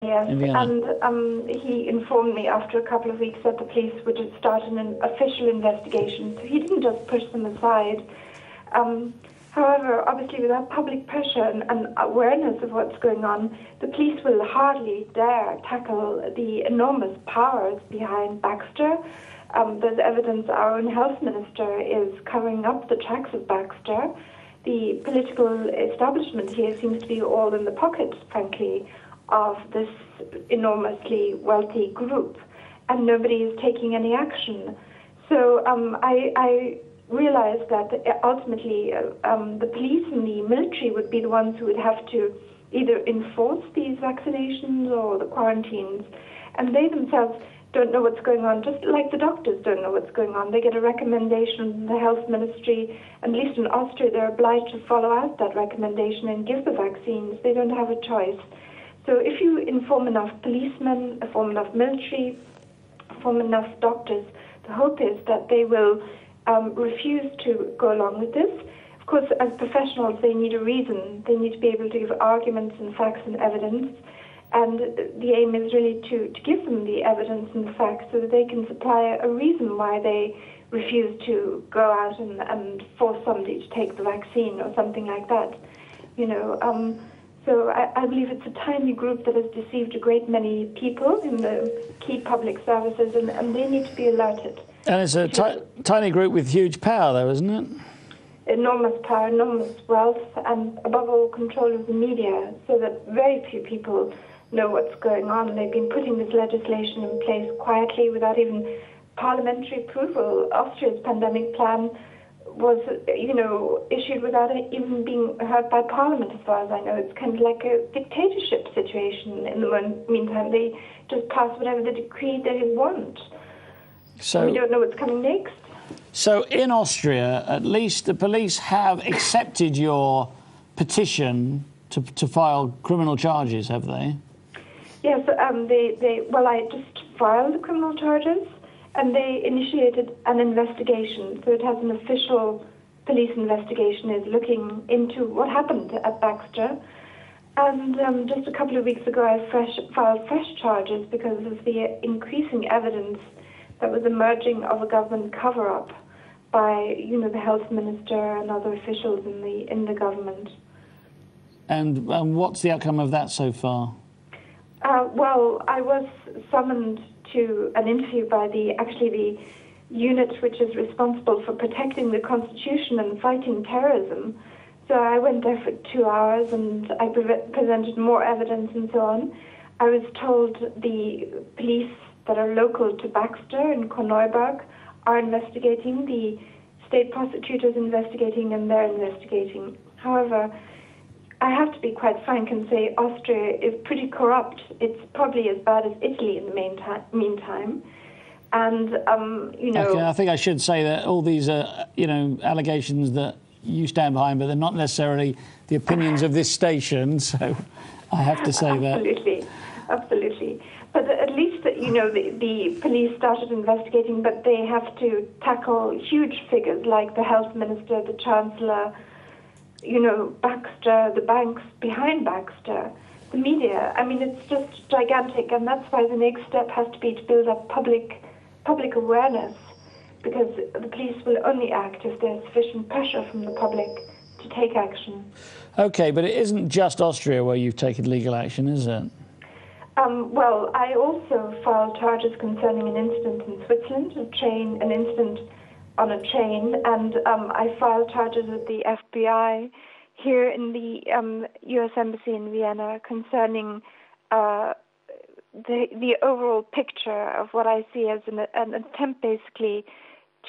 Yes, in Vienna. and he informed me after a couple of weeks that the police would start an official investigation. So he didn't just push them aside. However, obviously without public pressure and awareness of what's going on, the police will hardly dare tackle the enormous powers behind Baxter. There's evidence our own health minister is covering up the tracks of Baxter. The political establishment here seems to be all in the pockets, frankly, of this enormously wealthy group, and nobody is taking any action. So I realized that ultimately the police and the military would be the ones who would have to either enforce these vaccinations or the quarantines, and they themselves don't know what's going on, just like the doctors don't know what's going on. They get a recommendation from the health ministry, at least in Austria they're obliged to follow out that recommendation and give the vaccines. They don't have a choice. So if you inform enough policemen, inform enough military, inform enough doctors, the hope is that they will refuse to go along with this. Of course, as professionals, they need a reason. They need to be able to give arguments and facts and evidence. And the aim is really to give them the evidence and the facts so that they can supply a reason why they refuse to go out and force somebody to take the vaccine or something like that. So I believe it's a tiny group that has deceived a great many people in the key public services, and they need to be alerted. And it's a tiny group with huge power, though, isn't it? Enormous power, enormous wealth, and above all, control of the media, so that very few people know what's going on. They've been putting this legislation in place quietly without even parliamentary approval. Austria's pandemic plan was, issued without even being heard by Parliament, as far as I know. It's kind of like a dictatorship situation. In the meantime, they just pass whatever the decree they want. So we don't know what's coming next. So in Austria, at least the police have accepted your petition to file criminal charges, have they? Yes, I just filed the criminal charges, and they initiated an investigation. So it has an official police investigation is looking into what happened at Baxter. And just a couple of weeks ago, I filed fresh charges because of the increasing evidence that was emerging of a government cover-up by, the health minister and other officials in the government. And what's the outcome of that so far? Well, I was summoned to an interview by the unit which is responsible for protecting the Constitution and fighting terrorism. So I went there for 2 hours and I presented more evidence and so on. I was told the police that are local to Baxter in Korneuburg are investigating, the state prosecutor's investigating, and they're investigating. However, I have to be quite frank and say Austria is pretty corrupt. It's probably as bad as Italy in the meantime. And, Okay, I think I should say that all these are, allegations that you stand behind, but they're not necessarily the opinions of this station, so I have to say that. Absolutely. But at least, the police started investigating, but they have to tackle huge figures like the health minister, the chancellor, Baxter, the banks behind Baxter, the media. I mean, it's just gigantic, and that's why the next step has to be to build up public awareness, because the police will only act if there's sufficient pressure from the public to take action. Okay, but it isn't just Austria where you've taken legal action, is it? Well, I also filed charges concerning an incident in Switzerland, an incident on a train, and I filed charges with the FBI here in the U.S. Embassy in Vienna concerning the overall picture of what I see as an attempt, basically,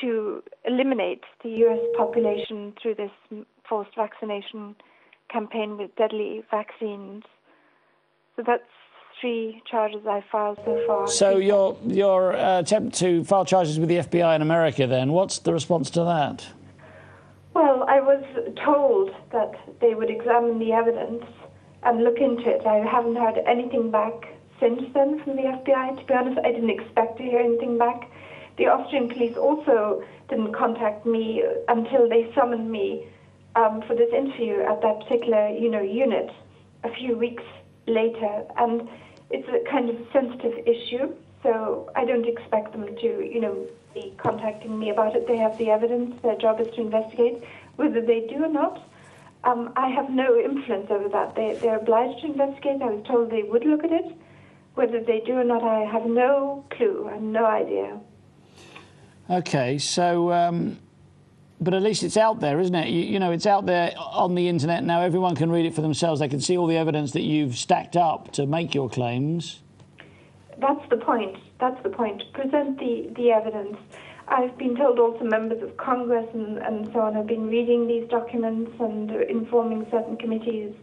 to eliminate the U.S. population through this forced vaccination campaign with deadly vaccines. So that's 3 charges I filed so far. So your attempt to file charges with the FBI in America, then, what's the response to that? Well, I was told that they would examine the evidence and look into it. I haven't heard anything back since then from the FBI. To be honest, I didn't expect to hear anything back. The Austrian police also didn't contact me until they summoned me for this interview at that particular, unit a few weeks later. And it's a kind of sensitive issue, so I don't expect them to, be contacting me about it. They have the evidence. Their job is to investigate. Whether they do or not, I have no influence over that. They're obliged to investigate. I was told they would look at it. Whether they do or not, I have no clue. I have no idea. Okay, so, but at least it's out there, isn't it? It's out there on the internet now. Everyone can read it for themselves. They can see all the evidence that you've stacked up to make your claims. That's the point. That's the point. Present the evidence. I've been told also members of Congress and so on have been reading these documents and informing certain committees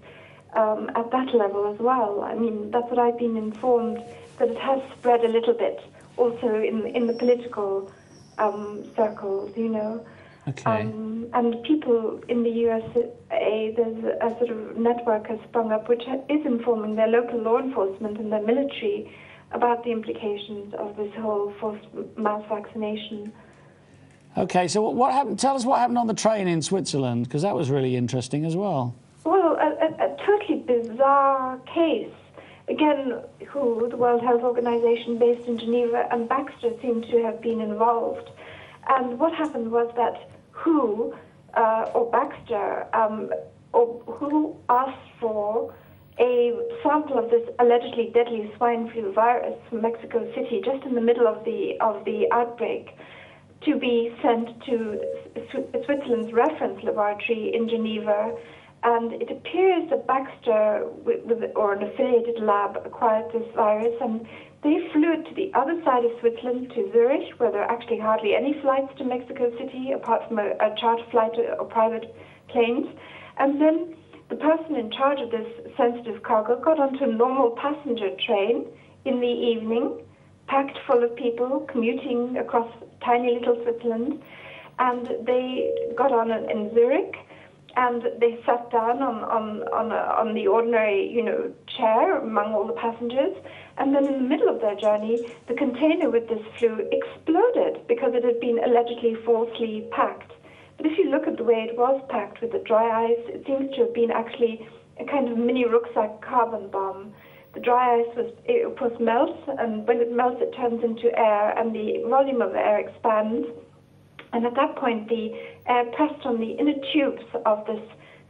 at that level as well. I mean, that's what I've been informed, that it has spread a little bit also in the political circles, Okay. And people in the USA, there's a sort of network has sprung up which is informing their local law enforcement and their military about the implications of this whole forced mass vaccination. Okay, so what happened? Tell us what happened on the train in Switzerland, because that was really interesting as well. Well, a totally bizarre case. Again, WHO, the World Health Organization based in Geneva, and Baxter seem to have been involved. And what happened was that WHO or Baxter or WHO asked for a sample of this allegedly deadly swine flu virus from Mexico City, just in the middle of the outbreak, to be sent to Switzerland's reference laboratory in Geneva. And it appears that Baxter, or an affiliated lab, acquired this virus, and they flew it to the other side of Switzerland, to Zurich, where there are actually hardly any flights to Mexico City, apart from a charter flight or private planes. And then the person in charge of this sensitive cargo got onto a normal passenger train in the evening, packed full of people commuting across tiny little Switzerland, and they got on in Zurich, and they sat down on the ordinary, chair among all the passengers, and then in the middle of their journey, the container with this flu exploded because it had been allegedly falsely packed. But if you look at the way it was packed with the dry ice, it seems to have been actually a kind of mini rucksack carbon bomb. The dry ice was melts, and when it melts, it turns into air, and the volume of the air expands. And at that point, the air pressed on the inner tubes of this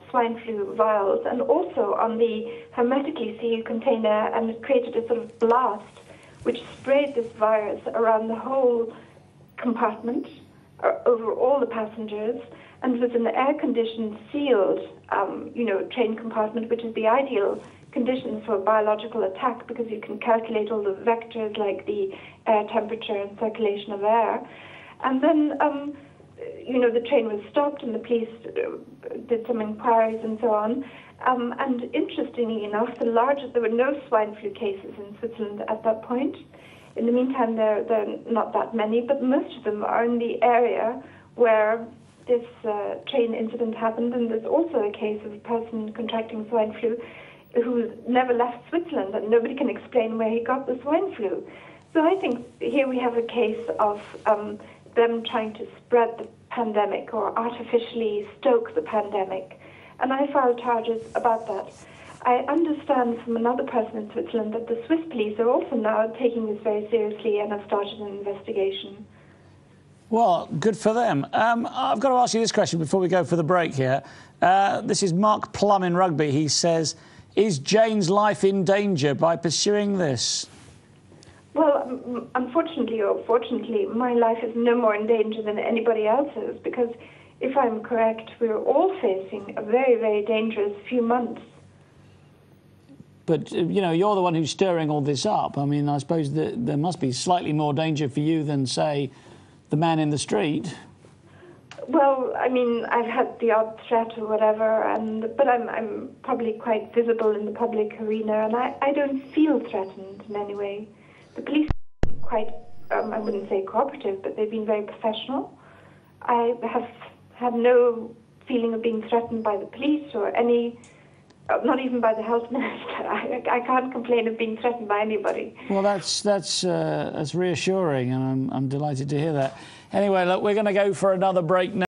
swine flu vials and also on the hermetically sealed container, and it created a sort of blast which sprayed this virus around the whole compartment, over all the passengers, and with an air-conditioned, sealed, train compartment, which is the ideal conditions for biological attack because you can calculate all the vectors like the air temperature and circulation of air. And then, the train was stopped and the police did some inquiries and so on. And interestingly enough, there were no swine flu cases in Switzerland at that point. In the meantime, there are not that many, but most of them are in the area where this train incident happened. And there's also a case of a person contracting swine flu who never left Switzerland, and nobody can explain where he got the swine flu. So I think here we have a case of them trying to spread the pandemic or artificially stoke the pandemic. And I filed charges about that. I understand from another person in Switzerland that the Swiss police are also now taking this very seriously and have started an investigation. Well, good for them. I've got to ask you this question before we go for the break here. This is Mark Plum in Rugby. He says, is Jane's life in danger by pursuing this? Well, unfortunately or fortunately, my life is no more in danger than anybody else's, because if I'm correct, we're all facing a very, very dangerous few months. But, you're the one who's stirring all this up. I mean, I suppose that there must be slightly more danger for you than, say, the man in the street. Well, I mean, I've had the odd threat or whatever, but I'm probably quite visible in the public arena, and I don't feel threatened in any way. The police are quite, I wouldn't say cooperative, but they've been very professional. I have had no feeling of being threatened by the police or not even by the health minister. I can't complain of being threatened by anybody. Well, that's reassuring, and I'm delighted to hear that. Anyway, look, we're going to go for another break now.